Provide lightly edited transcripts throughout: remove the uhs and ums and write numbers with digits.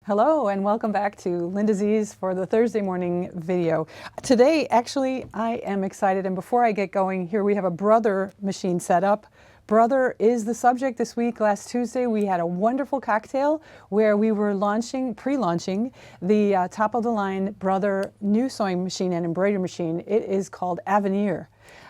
Hello and welcome back to LindaZ's for the Thursday morning video. Today, actually, I am excited, and before I get going, here we have a Brother machine set up. Brother is the subject this week. Last Tuesday, we had a wonderful cocktail where we were pre-launching the top-of-the-line Brother new sewing machine and embroidery machine. It is called Avenir.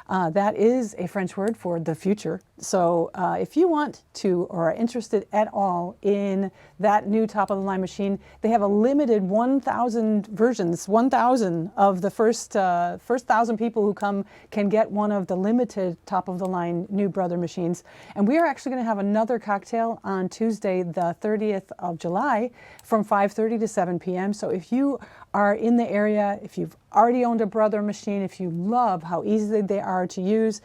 That is a French word for the future. So if you want to or are interested at all in that new top-of-the-line machine, they have a limited 1,000 versions. 1,000 of the first 1,000 people who come can get one of the limited top-of-the-line new Brother machines. And we are actually going to have another cocktail on Tuesday, the 30th of July from 5:30 to 7 p.m. So if you are in the area, if you've already owned a Brother machine, if you love how easy they are to use,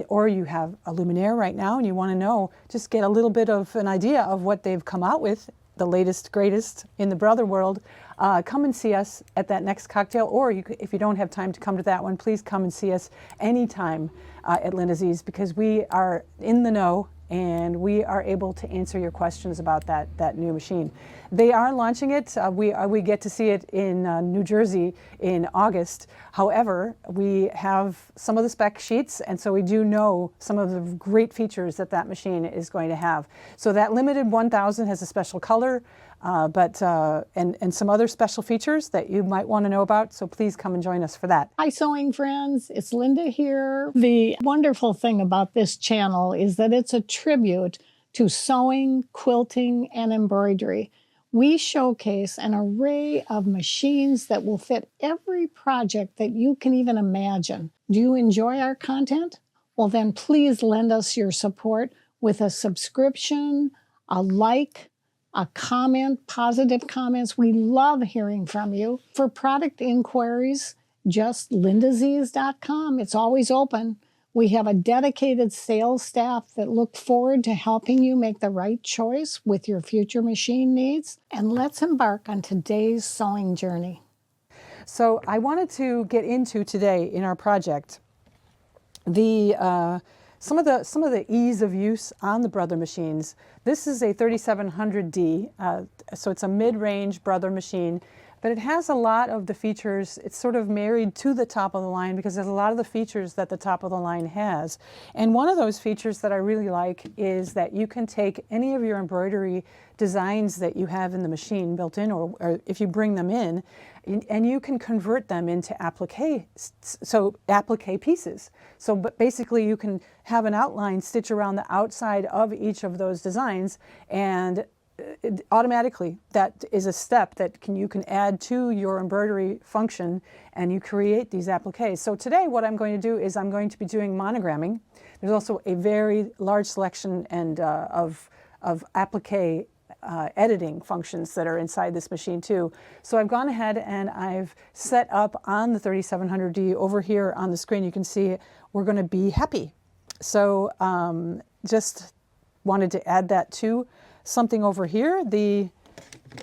or you have a Luminaire right now and you want to know, just get a little bit of an idea of what they've come out with, the latest, greatest in the Brother world, come and see us at that next cocktail, or if you don't have time to come to that one, please come and see us anytime at LindaZ's, because we are in the know and we are able to answer your questions about that new machine. They are launching it. We get to see it in New Jersey in August. However, we have some of the spec sheets, and so we do know some of the great features that machine is going to have. So that limited 1,000 has a special color, and some other special features that you might want to know about, so please come and join us for that. Hi sewing friends, it's Linda here. The wonderful thing about this channel is that it's a tribute to sewing, quilting, and embroidery. We showcase an array of machines that will fit every project that you can even imagine. Do you enjoy our content? Well then please lend us your support with a subscription, a like, a comment, positive comments. We love hearing from you. For product inquiries, just LindaZ's.com. It's always open. We have a dedicated sales staff that look forward to helping you make the right choice with your future machine needs. And let's embark on today's sewing journey. So I wanted to get into today in our project some of the ease of use on the Brother machines. This is a 3700D, so it's a mid-range Brother machine, but it has a lot of the features. It's sort of married to the top of the line because there's a lot of the features that the top of the line has. And one of those features that I really like is that you can take any of your embroidery designs that you have in the machine built in, or if you bring them in, and you can convert them into applique, so applique pieces. So but basically you can have an outline stitch around the outside of each of those designs, and automatically that is a step that you can add to your embroidery function, and you create these appliques. So today what I'm going to do is I'm going to be doing monogramming. There's also a very large selection of applique editing functions that are inside this machine too. So I've gone ahead and I've set up on the 3700D over here on the screen. You can see we're going to be happy. So just wanted to add that to something over here. The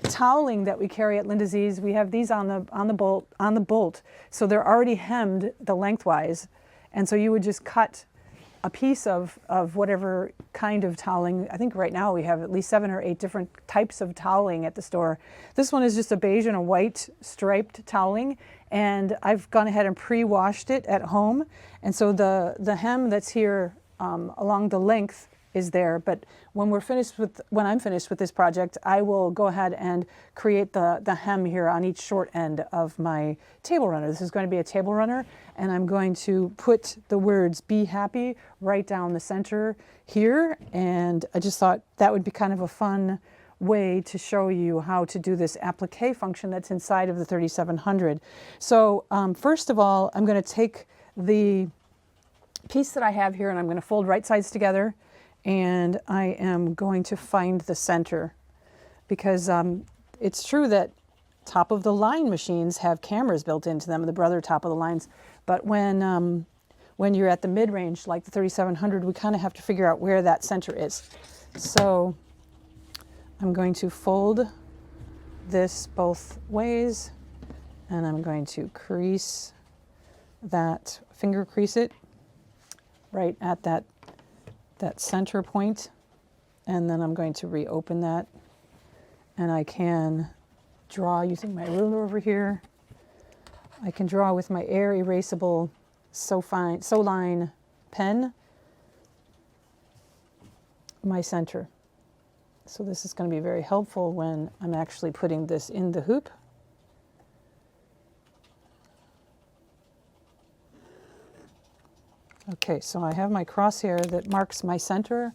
toweling that we carry at LindaZ's, we have these on the bolt. So they're already hemmed the lengthwise, and so you would just cut a piece of whatever kind of toweling. I think right now we have at least 7 or 8 different types of toweling at the store. This one is just a beige and a white striped toweling, and I've gone ahead and pre-washed it at home. And so the hem that's here along the length is there, but when I'm finished with this project, I will go ahead and create the hem here on each short end of my table runner. This is going to be a table runner, and I'm going to put the words "Be Happy" right down the center here, and I just thought that would be kind of a fun way to show you how to do this applique function that's inside of the 3700. So first of all, I'm going to take the piece that I have here and I'm going to fold right sides together, and I am going to find the center, because it's true that top of the line machines have cameras built into them, the Brother top of the lines, but when you're at the mid-range like the 3700, we kind of have to figure out where that center is. So I'm going to fold this both ways, and I'm going to crease that, finger crease it right at that center point, and then I'm going to reopen that, and I can draw using my ruler over here. I can draw with my air erasable Soline pen my center. So this is going to be very helpful when I'm actually putting this in the hoop. Okay, so I have my crosshair that marks my center.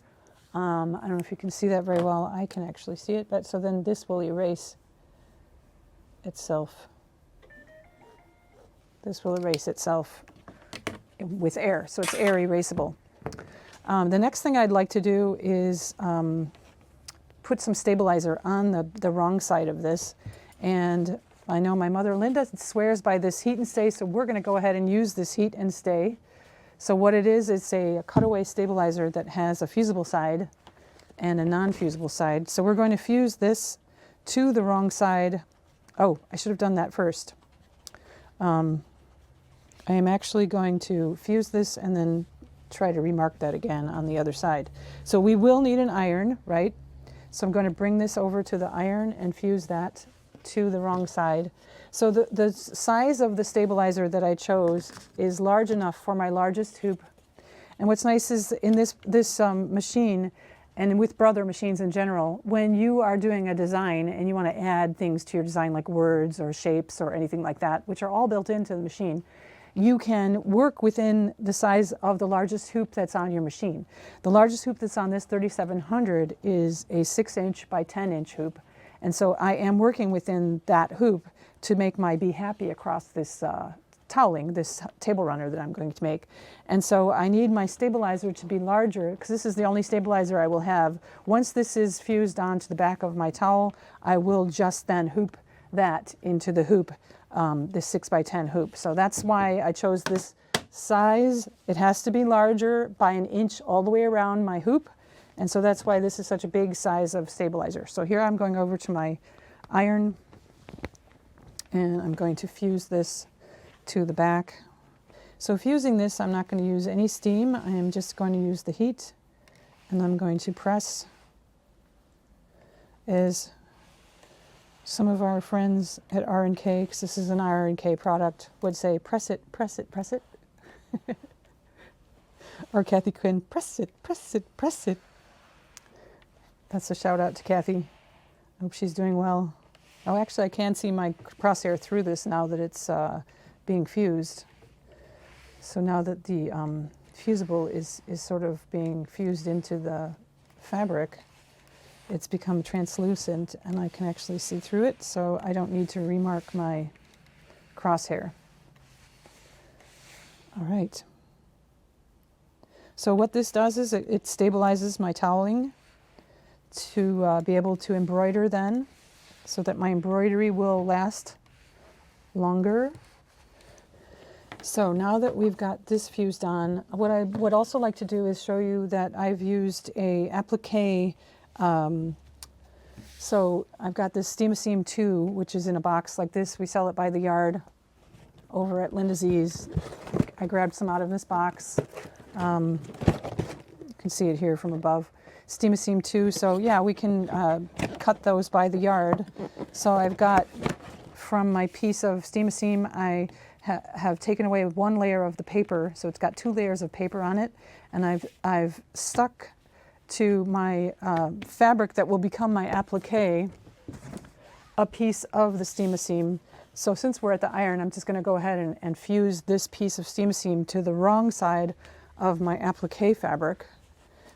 I don't know if you can see that very well. I can actually see it, but so then this will erase itself. This will erase itself with air, so it's air erasable. The next thing I'd like to do is put some stabilizer on the wrong side of this. And I know my mother Linda swears by this heat and stay, so we're going to go ahead and use this heat and stay. So what it is, it's a cutaway stabilizer that has a fusible side and a non-fusible side. So we're going to fuse this to the wrong side. Oh, I should have done that first. I am actually going to fuse this and then try to remark that again on the other side. So we will need an iron, right? So I'm going to bring this over to the iron and fuse that to the wrong side. So the size of the stabilizer that I chose is large enough for my largest hoop. And what's nice is in this machine, and with Brother machines in general, when you are doing a design and you want to add things to your design like words or shapes or anything like that, which are all built into the machine, you can work within the size of the largest hoop that's on your machine. The largest hoop that's on this 3700 is a 6-inch by 10-inch hoop. And so I am working within that hoop to make my Be Happy across this toweling, this table runner that I'm going to make. And so I need my stabilizer to be larger because this is the only stabilizer I will have. Once this is fused onto the back of my towel, I will just then hoop that into the hoop, this 6 by 10 hoop. So that's why I chose this size. It has to be larger by 1 inch all the way around my hoop. And so that's why this is such a big size of stabilizer. So here I'm going over to my iron and I'm going to fuse this to the back. So fusing this, I'm not going to use any steam. I am just going to use the heat, and I'm going to press, as some of our friends at R&K, because this is an R&K product, would say, press it, press it, press it. Or Kathy Quinn, press it, press it, press it. That's a shout out to Kathy. I hope she's doing well. Oh, actually, I can see my crosshair through this now that it's being fused. So now that the fusible is sort of being fused into the fabric, it's become translucent and I can actually see through it, so I don't need to remark my crosshair. All right. So what this does is it stabilizes my toweling to be able to embroider then, so that my embroidery will last longer. So now that we've got this fused on, what I would also like to do is show you that I've used a applique. So I've got this Steam 2, which is in a box like this. We sell it by the yard over at LindaZ's. I grabbed some out of this box. You can see it here from above. Steam 2. So yeah, we can cut those by the yard. So I've got, from my piece of Steam, I have taken away 1 layer of the paper, so it's got 2 layers of paper on it, and I've stuck to my fabric that will become my applique a piece of the Steam. So since we're at the iron, I'm just going to go ahead and fuse this piece of Steam to the wrong side of my applique fabric.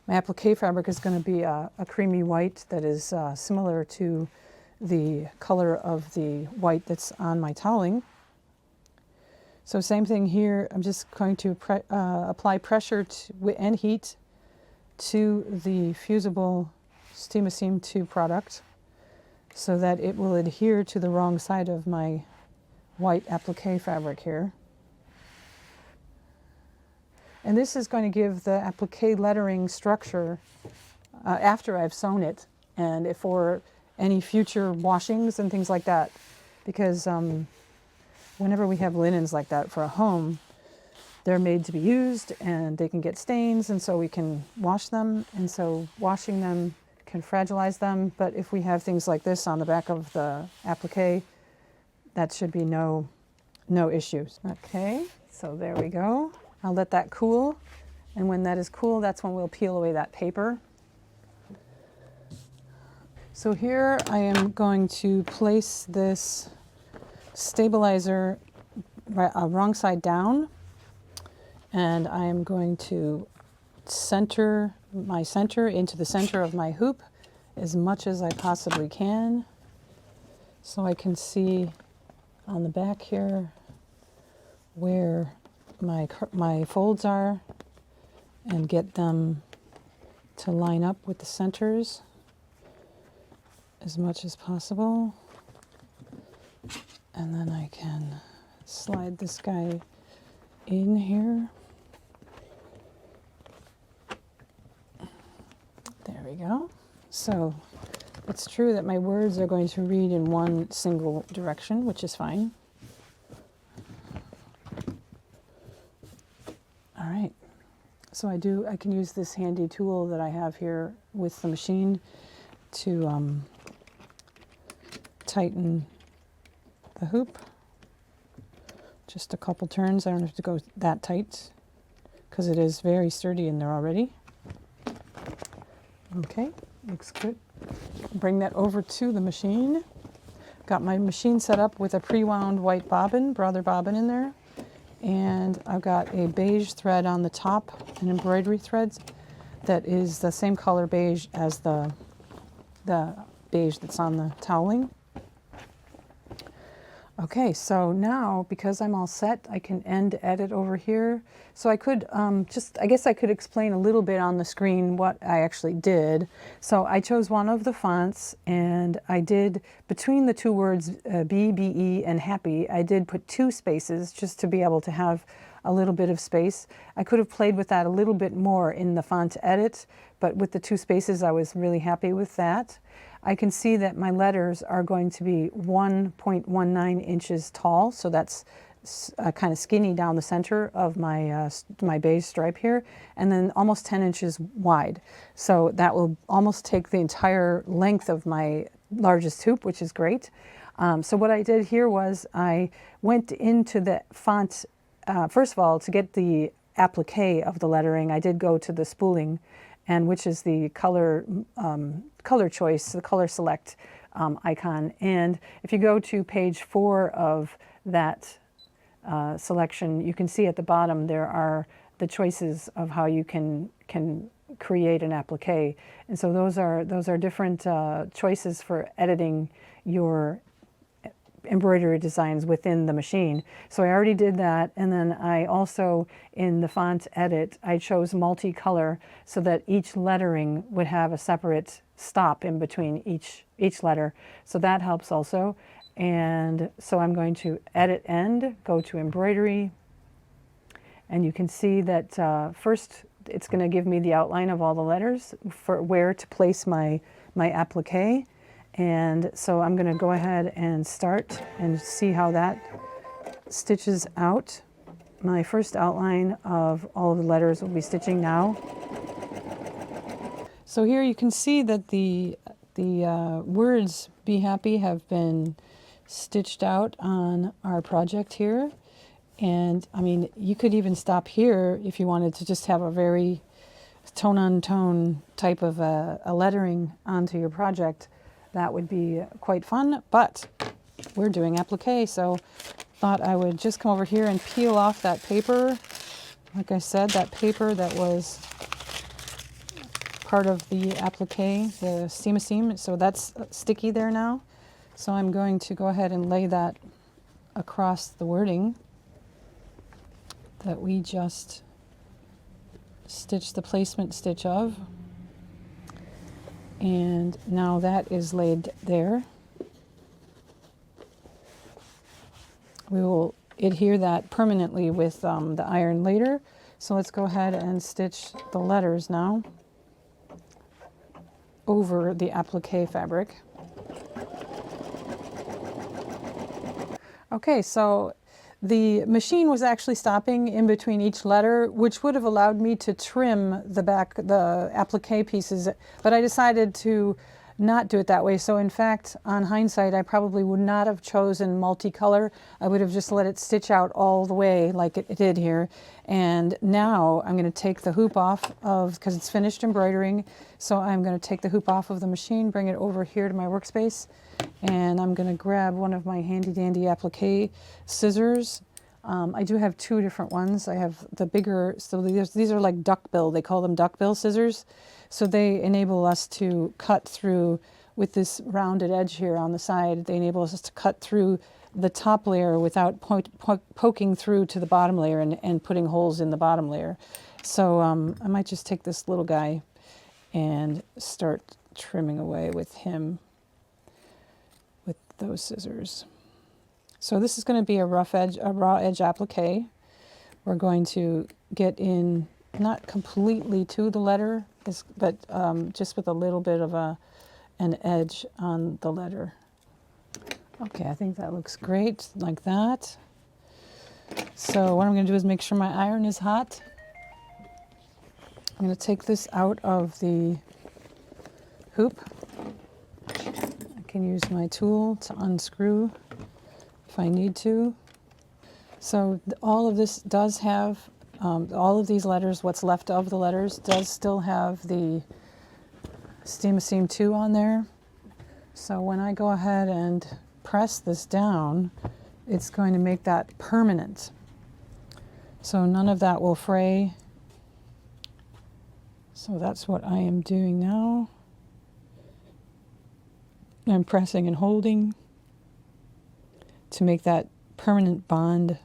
My applique fabric is going to be a creamy white that is similar to the color of the white that's on my toweling. So same thing here, I'm just going to apply pressure and heat to the fusible Steam 2 product so that it will adhere to the wrong side of my white applique fabric here. And this is going to give the applique lettering structure after I've sewn it, and for any future washings and things like that. Because whenever we have linens like that for a home, they're made to be used and they can get stains, and so we can wash them. And so washing them can fragilize them, but if we have things like this on the back of the applique, that should be no issues. Okay, so there we go. I'll let that cool, and when that is cool, that's when we'll peel away that paper. So here I am going to place this stabilizer wrong side down, and I am going to center my center into the center of my hoop as much as I possibly can, so I can see on the back here where my folds are and get them to line up with the centers as much as possible. And then I can slide this guy in here. There we go. So it's true that my words are going to read in one single direction, which is fine. All right. So I can use this handy tool that I have here with the machine to tighten the hoop. Just a couple turns. I don't have to go that tight because it is very sturdy in there already. Okay, looks good. Bring that over to the machine. Got my machine set up with a pre-wound white bobbin, brother bobbin in there. And I've got a beige thread on the top, an embroidery thread that is the same color beige as the beige that's on the toweling. Okay, so now because I'm all set, I can end edit over here. So I could I guess I could explain a little bit on the screen what I actually did. So I chose one of the fonts, and I did, between the two words B, B-E, and happy, I did put 2 spaces just to be able to have a little bit of space. I could have played with that a little bit more in the font edit, but with the 2 spaces, I was really happy with that. I can see that my letters are going to be 1.19 inches tall, so that's kind of skinny down the center of my beige stripe here, and then almost 10 inches wide. So that will almost take the entire length of my largest hoop, which is great. So what I did here was I went into the font, first of all, to get the applique of the lettering, I did go to the spooling, and which is the color choice, the color select icon. And if you go to page 4 of that selection, you can see at the bottom there are the choices of how you can create an applique. And so those are different choices for editing your embroidery designs within the machine. So I already did that, and then I also, in the font edit, I chose multicolor so that each lettering would have a separate stop in between each letter. So that helps also. And so I'm going to edit end, go to embroidery, and you can see that first it's going to give me the outline of all the letters for where to place my applique. And so I'm going to go ahead and start and see how that stitches out. My first outline of all of the letters will be stitching now. So here you can see that the words "Be Happy" have been stitched out on our project here. And I mean, you could even stop here if you wanted to just have a very tone-on-tone type of a lettering onto your project. That would be quite fun, but we're doing applique, so thought I would just come over here and peel off that paper. Like I said, that paper that was part of the applique, the seam, so that's sticky there now. So I'm going to go ahead and lay that across the wording that we just stitched the placement stitch of. And now that is laid there. We will adhere that permanently with the iron later. So let's go ahead and stitch the letters now over the applique fabric. Okay, so The machine was actually stopping in between each letter, which would have allowed me to trim the applique pieces, but I decided to not do it that way. So in fact, on hindsight, I probably would not have chosen multicolor. I would have just let it stitch out all the way like it did here. And now I'm going to take the hoop off because it's finished embroidering. So I'm going to take the hoop off of the machine, bring it over here to my workspace, and I'm going to grab one of my handy dandy applique scissors. I do have two different ones. I have the bigger, so these are like duckbill. They call them duckbill scissors. So they enable us to cut through with this rounded edge here on the side. They enable us to cut through the top layer without poking through to the bottom layer and putting holes in the bottom layer. So I might just take this little guy and start trimming away with him with those scissors. So this is going to be a raw edge applique. We're going to get in not completely to the letter, but just with a little bit of an edge on the letter. Okay, I think that looks great like that. So what I'm going to do is make sure my iron is hot. I'm going to take this out of the hoop. I can use my tool to unscrew if I need to. So all of this does have, all of these letters, what's left of the letters, does still have the Steam 2 on there. So when I go ahead and press this down, it's going to make that permanent. So none of that will fray. So that's what I am doing now. I'm pressing and holding to make that permanent bond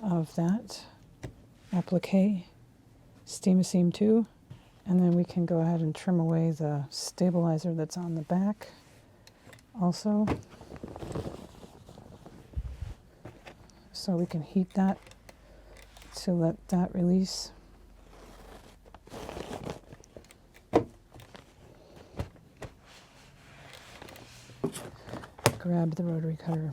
of that applique, Steam 2. And then we can go ahead and trim away the stabilizer that's on the back also. So we can heat that to let that release. Grab the rotary cutter.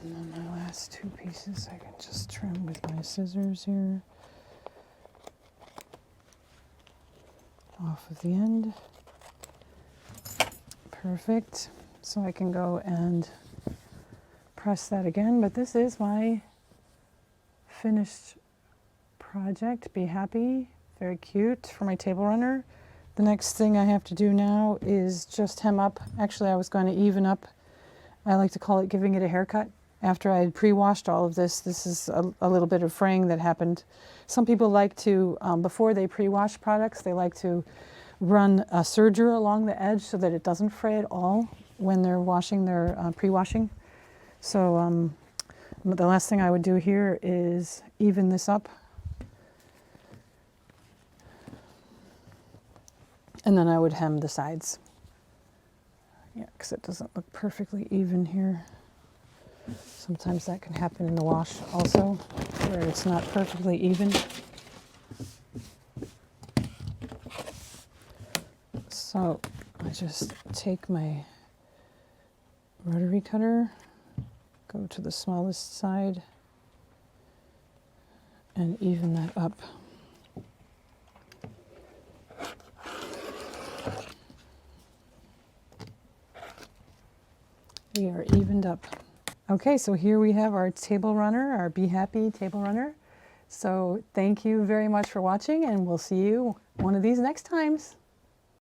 And then my last two pieces I can just trim with my scissors here off of the end. Perfect. So I can go and press that again, but this is my finished project. Be happy, very cute for my table runner. The next thing I have to do now is just hem up. Actually, I was going to even up. I like to call it giving it a haircut. After I had pre-washed all of this, this is a little bit of fraying that happened. Some people like to, before they pre-wash products, they like to run a serger along the edge so that it doesn't fray at all when they're washing their pre-washing. So the last thing I would do here is even this up. And then I would hem the sides. Yeah, because it doesn't look perfectly even here. Sometimes that can happen in the wash also, where it's not perfectly even. So I just take my rotary cutter, go to the smallest side, and even that up. We are evened up. Okay, so here we have our table runner, our Be Happy table runner. So thank you very much for watching, and we'll see you one of these next times.